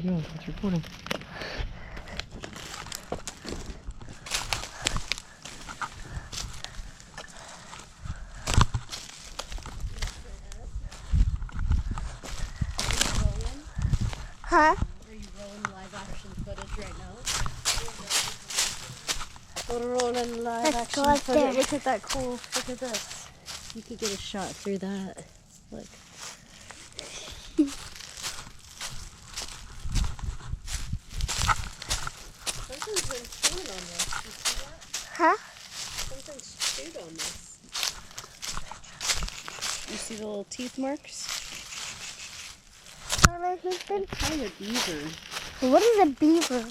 you doing? It's recording. Huh? Are you rolling live action footage right now? We're rolling live Let's go action up there. footage. Look at that cool. Look at this. You could get a shot through that. Look. Something's been chewed on this. You see that? Huh? Something's chewed on this. You see the little teeth marks? Kind of beaver. What is a beaver?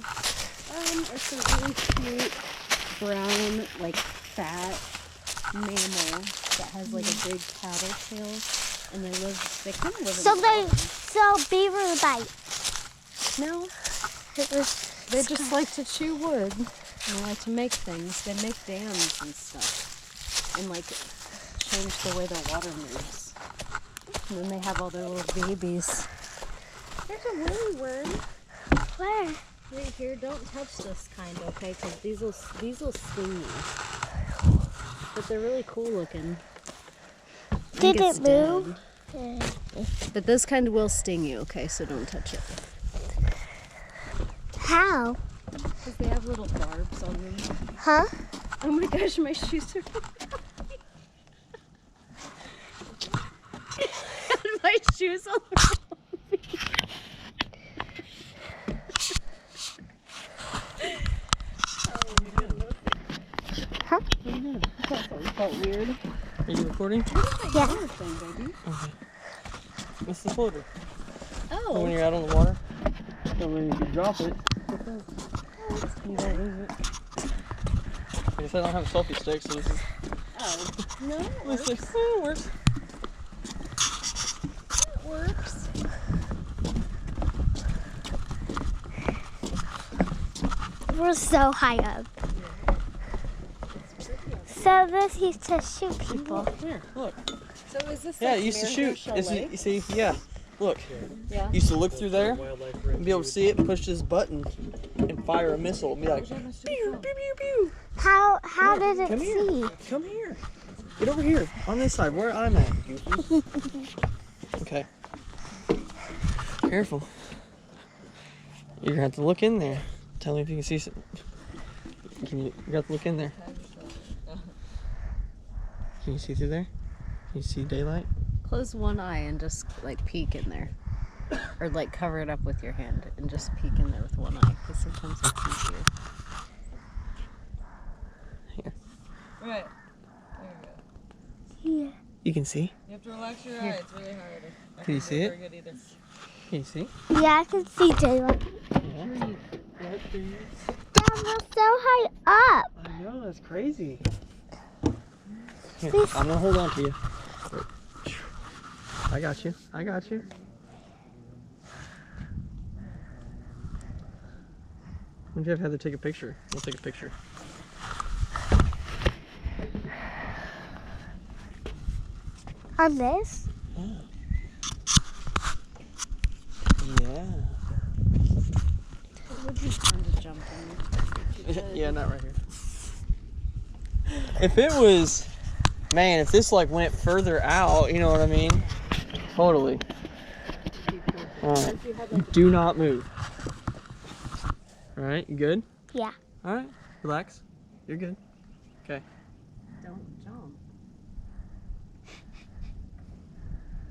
It's a really cute brown, like fat mammal that has like a big paddle tail, and they kind of live in the water. So beavers bite. No, they just like to chew wood. And they like to make things. They make dams and stuff, and like change the way their water moves. And then they have all their little babies. There's a woolly worm. Where? Right here, don't touch this kind, okay? Because these will sting you. But they're really cool looking. Did it move? But this kind will sting you, okay? So don't touch it. How? Because they have little barbs on them. Huh? Oh my gosh, my shoes are my shoes on the Huh? That felt weird. Are you recording? Yeah. Thing, baby. Okay. What's the floater? Oh. When you're out on the water, so when you drop it, you don't lose it. I guess I don't have a selfie stick, so this is. Oh. No, it Looks works. like, oh, it works. It works. We're so high up. So this used to shoot people. Here, look. So is this Yeah, like it used to Mare shoot. Shell It's, Lake? you see, yeah. Look. Yeah. Used to look through there and be able to see it and push this button and fire a missile and be like, pew, pew, pew, pew. How did it Come see? here. Come here. Get over here on this side where I'm at. Goofy. Okay. Careful. You're gonna have to look in there. Tell me if you can see something. You got to look in there. Can you see through there? Can you see daylight? Close one eye and just like peek in there. Or like cover it up with your hand and just peek in there with one eye. Because sometimes it's easier. Here. Right. There you go. Yeah. You can see? You have to relax your eye. It's really hard. Can you see it? Very good either. Can you see? Yeah, I can see daylight. Yeah. Dad, we're so high up. I know, that's crazy. Here, Please. I'm gonna hold on to you. I got you. I got you. When Jeff had to take a picture, we'll take a picture. On this? Yeah. Would be fun to jump in. Yeah, not right here. If it was, man, if this like went further out, you know what I mean? Totally. Alright. Do not move. Alright, you good? Yeah. Alright, relax. You're good. Okay. Don't jump.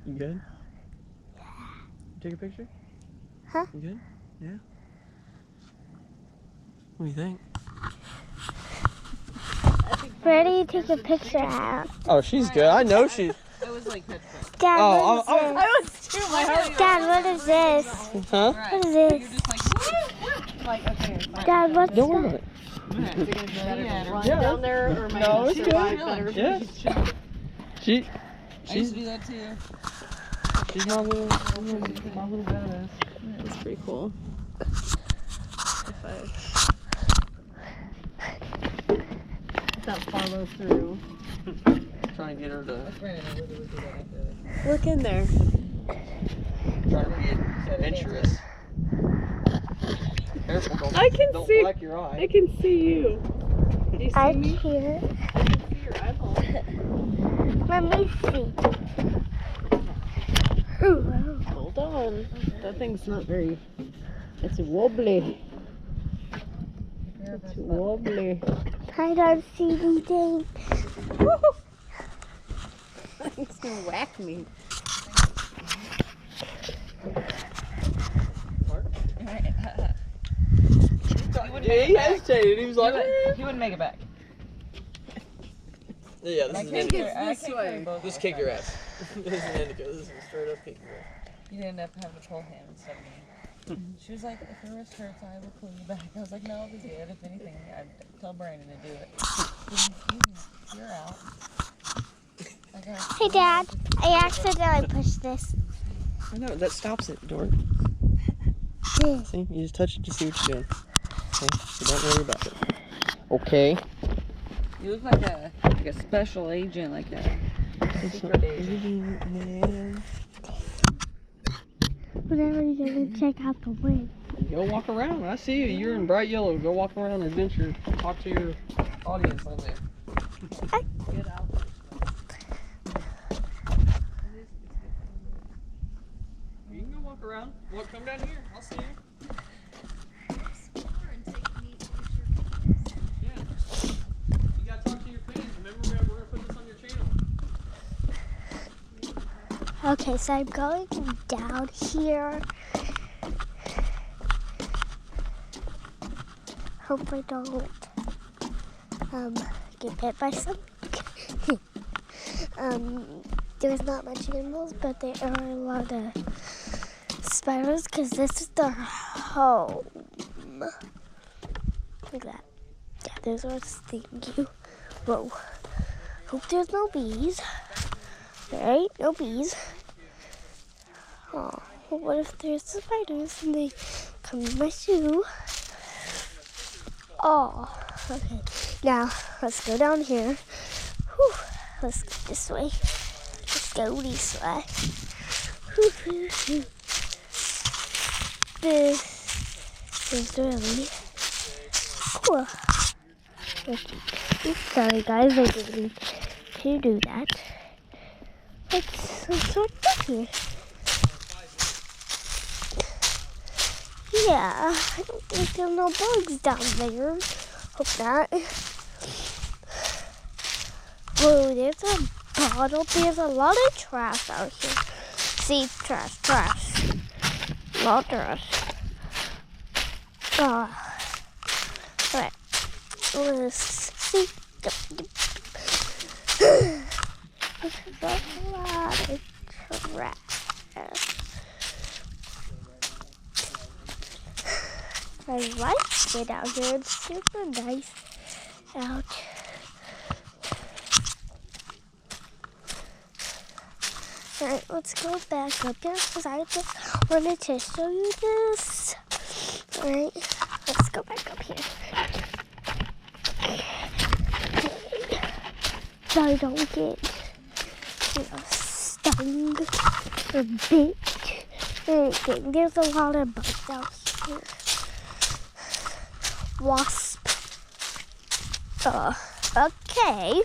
You good? Take a picture? Huh? You good? Yeah. What do you think? Where do you take a picture at? Oh, she's good. I know she's. That was like headphones. Dad, Oh, what is I was too. My heart. this? Dad, what is this? Huh? Right. What is You're this? just like okay. Fine. Dad, what's Don't worry about it. Okay. Is it gonna be better to run Yeah. down there, or am I No, gonna it's good. survive better? Yeah. She, I used she's to do that too. she's my little badass. That's pretty cool. If that follow through. Trying to get her to. Right, I literally do that after. Look in there. Trying to be adventurous. Careful, don't, I can don't see. black your eye. I can see you. Do you see I'm me? here. I can see your eyeball. Let me see. Ooh, Hold on. That thing's not very. It's wobbly. It's wobbly. I don't see anything. It's gonna whack me. Yeah, he hesitated. He was like, He wouldn't make it back. yeah, this is an indicator. It's this way. Just kick your ass. This is an indicator. This is straight up kick your ass. You ended up having to pull him instead of me. She was like, if your wrist hurts, I will pull you back. I was like, no, I'll be good. If anything, I'd tell Brandon to do it. You're out. Hey, Dad. I accidentally pushed this. I know, that stops it, Dork. See, you just touch it to see what you're doing. Okay, so don't worry about it. Okay. You look like a special agent, like a secret agent. Man. Whenever you're going to check out the wind. Go walk around. I see you. You're in bright yellow. Go walk around and adventure. Talk to your audience on there. Get out. You can go walk around. Well, come down here. I'll see you. Yeah. You gotta talk to your fans. Remember, we're gonna put this on your channel. Okay, so I'm going down here. Hope I don't get bit by something. There's not much animals, but there are a lot of spiders because this is their home. Look at that. Yeah, there's one. Thank you. Whoa. Hope there's no bees. Right? No bees. Oh, well, what if there's spiders and they come in my shoe? Oh, okay. Now, let's go down here. Whew. Let's go this way. Let's go this way. This is really cool. Sorry, guys, I didn't mean to do that. Let's sort of here. Yeah, I don't think there's no bugs down there. Hope not. Whoa, there's a bottle. There's a lot of trash out here. See, trash. A lot of trash. Alright. Let's see. There's a lot of trash. I like it out here. It's super nice out. Alright, let's go back up here because I just wanted to show you this. Alright, let's go back up here. So I don't get stung or bit or anything. There's a lot of bugs out here. Wasp. Okay.